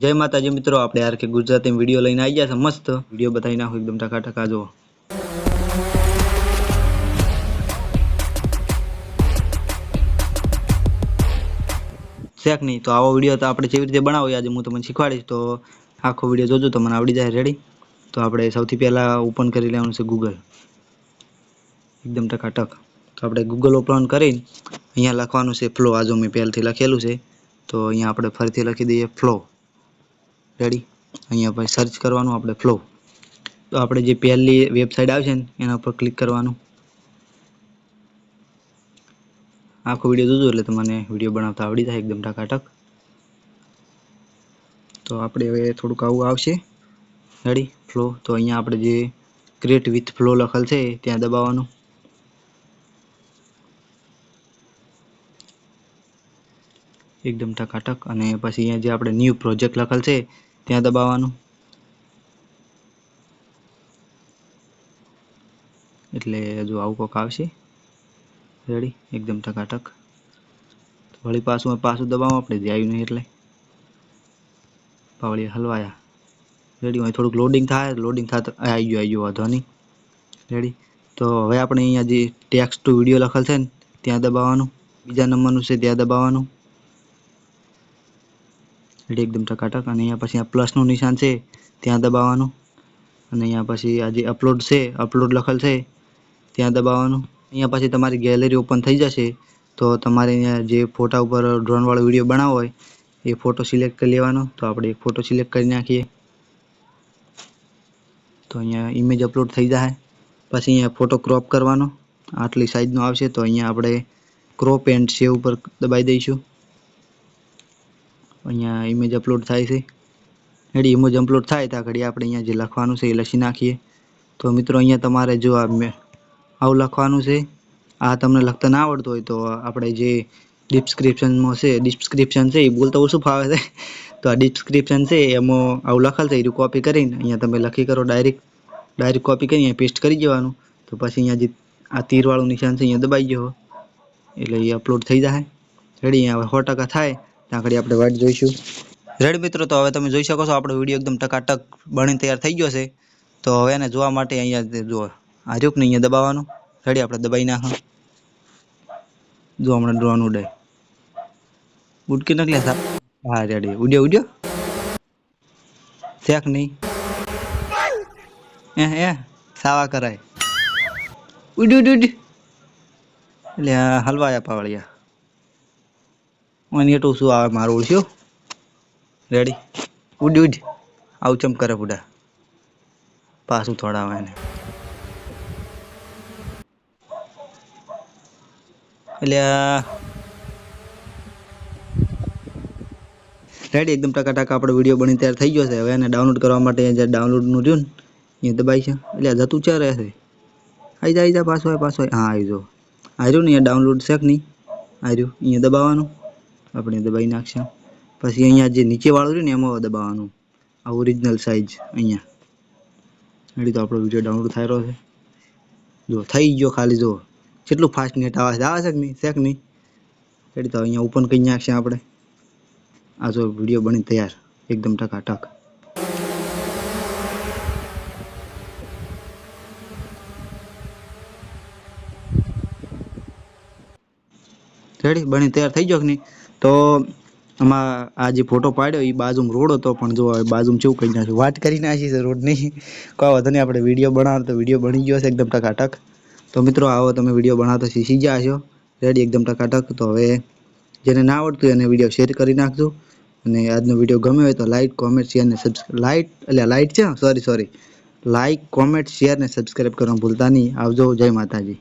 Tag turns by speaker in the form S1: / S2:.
S1: जय माताजी मित्रों, આપણે આર કે ગુજરાતી વિડિયો લઈને આવી ગયા છે। મસ્ત વિડિયો બતાવી નાખો, એકદમ ટકાટકા જો શેક નહીં તો આવો વિડિયો તો આપણે કેવી રીતે બનાવવો આજે હું તમને શીખવાડીશ। તો આખો વિડિયો જોજો, તમને આવડી જાય। રેડી? તો આપણે સૌથી પહેલા ઓપન કરી લેવાનું છે ગૂગલ, એકદમ ટકાટક। તો આપણે ગૂગલ ઓપન કરીને અહીંયા લખવાનું છે ફ્લો। આ જો મેં પહેલથી લખેલું છે, તો અહીંયા આપણે ફરીથી લખી દઈએ ફ્લો। રેડી? અહીંયા પછી સર્ચ કરવાનું આપણે ફ્લો। તો આપણે જે પહેલી વેબસાઇટ આવશે ને એના પર ક્લિક કરવાનું। આખો વિડિયો જોજો એટલે તમને વિડિયો બનાવતા આવડી જાય એકદમ ટકાટક। તો આપણે હવે થોડુંક આવું આવશે। રેડી? ફ્લો। તો અહીંયા આપણે જે ક્રિએટ વિથ ફ્લો લખેલ છે ત્યાં દબાવવાનું, એકદમ ટકાટક। અને પછી અહીંયા જે આપણે ન્યૂ પ્રોજેક્ટ લખેલ છે ત્યાં દબાવવાનું, એટલે જો આવું કોક આવશે। રેડી? એકદમ ટકાટક। વળી પાછું દબાવો આપણે, જે આવ્યું નહીં એટલે પાવળી હલવાયા। રેડી? અહીં થોડુંક લોડિંગ થાય, લોડિંગ થાય તો આવી ગયો વાંધો નહીં। રેડી? તો હવે આપણે અહીંયા જે ટેક્સ્ટ ટુ વિડિયો લખેલ છે ને ત્યાં દબાવવાનું, બીજા નંબરનું છે ત્યાં દબાવવાનું। રેડી? એકદમ ટકાટક। અને અહીંયા પછી આ પ્લસનું નિશાન છે ત્યાં દબાવવાનું, અને અહીંયા પછી આ જે અપલોડ છે, અપલોડ લખેલ છે ત્યાં દબાવવાનું। અહીંયા પછી તમારી ગેલેરી ઓપન થઈ જશે। તો તમારે અહીંયા જે ફોટા ઉપર ડ્રોન વાળો વિડિયો બનાવવો હોય એ ફોટો સિલેક્ટ કરી લેવાનો। તો આપણે એક ફોટો સિલેક્ટ કરી નાખીએ, તો અહીંયા ઇમેજ અપલોડ થઈ જાય। પછી અહીંયા ફોટો ક્રોપ કરવાનો, આટલી સાઈઝનો આવશે। તો અહીંયા આપણે ક્રોપ એન્ડ સેવ ઉપર દબાવી દઈશું। અહીંયા ઇમેજ અપલોડ થાય છે। રેડી? ઇમેજ અપલોડ થાય ત્યાં ઘડી આપણે અહીંયા જે લખવાનું છે એ લખી નાખીએ। તો મિત્રો અહીંયા તમારે જો આવું લખવાનું છે। આ તમને લખતા ના આવડતું હોય તો આપણે જે ડિસ્ક્રિપ્શન છે એ બોલતા ઓછું ફાવે છે, તો આ ડિસ્ક્રિપ્શન છે એમાં આવું લખેલ છે એ કોપી કરીને અહીંયા તમે લખી કરો, ડાયરેક્ટ કોપી કરી અહીંયા પેસ્ટ કરી દેવાનું। તો પછી અહીંયા જે આ તીરવાળું નિશાન છે અહીંયા દબાઈ ગયો એટલે એ અપલોડ થઈ જાય। રેડી? અહીંયા 100% થાય ત્યાં ઘડી આપણે વાટ જોઈશું। રેડી મિત્રો? તો હવે તમે જોઈ શકો છો આપણો વિડીયો એકદમ ટકાટક બનીને તૈયાર થઈ ગયો છે। તો હવે એને જોવા માટે અહીંયા જો આ રહ્યું ને અહીંયા દબાવવાનું। રેડી? આપણે દબાઈ નાખો, જો હમણાં ડ્રોન ઉડે, ઉડકી નકલે સાહેબ। હા રેડી, ઉડ્યો શેક નહીં એ સાવા કરાય, ઉડ એટલે હલવાયા પાવળિયા મને એટલું શું આવે મારું ઉડ્યો। રેડી? ઉડ આવું ચમ કરે બુડા, પાછું થોડા આવે ને એટલે રેડી? એકદમ ટકાટક આપણો વિડીયો બની તૈયાર થઈ ગયો છે। હવે એને ડાઉનલોડ કરવા માટે જે ડાઉનલોડનું રહ્યું ને એ દબાઈ છે, એટલે જતું ચા રહેશે, આવી જા પાછો હા આવી જો આ રહ્યું ને અહીંયા ડાઉનલોડ છે કે નહીં, આ રહ્યું અહીંયા દબાવવાનું, આપણે દબાઈ નાખશે। પછી અહીંયા જે નીચે વાળું રહ્યું ને એમાં દબાવવાનું, આ ઓરિજિનલ સાઇઝ અહીંયા। રેડી? તો આપણો વિડીયો ડાઉનલોડ થઈ રહ્યો છે, જો થઈ ગયો। ખાલી જો કેટલું ફાસ્ટ નેટ આવે છે કે નહીં, છે કે નહીં? રેડી? તો અહીંયા ઓપન કરી નાખશે આપણે। આ જો વિડીયો બની તૈયાર એકદમ ટકાટક। રેડી? બની તૈયાર થઈ ગયો કે નહીં? તો આમાં આ જે ફોટો પાડ્યો એ બાજુમાં રોડ હતો, પણ જો હવે બાજુમાં કેવું કરી નાખ્યું, વાત કરી નાખી છે રોડ નહીં, કોઈ વાંધો નહીં। આપણે વિડીયો બનાવો તો વિડીયો બની ગયો છે એકદમ ટકાટક। તો મિત્રો આવો તમે વિડીયો બનાવતા શીખી ગયા છો। રેડી? એકદમ ટકાટક। તો હવે જેને ના આવડતું એને વિડીયો શેર કરી નાખજો, અને આજનો વિડીયો ગમ્યો હોય તો લાઈક કોમેન્ટ શેર ને સબસ્ક્રાઈબ લાઈક કોમેન્ટ શેર ને સબસ્ક્રાઈબ કરવાનું ભૂલતા નહીં। આવજો, જય માતાજી।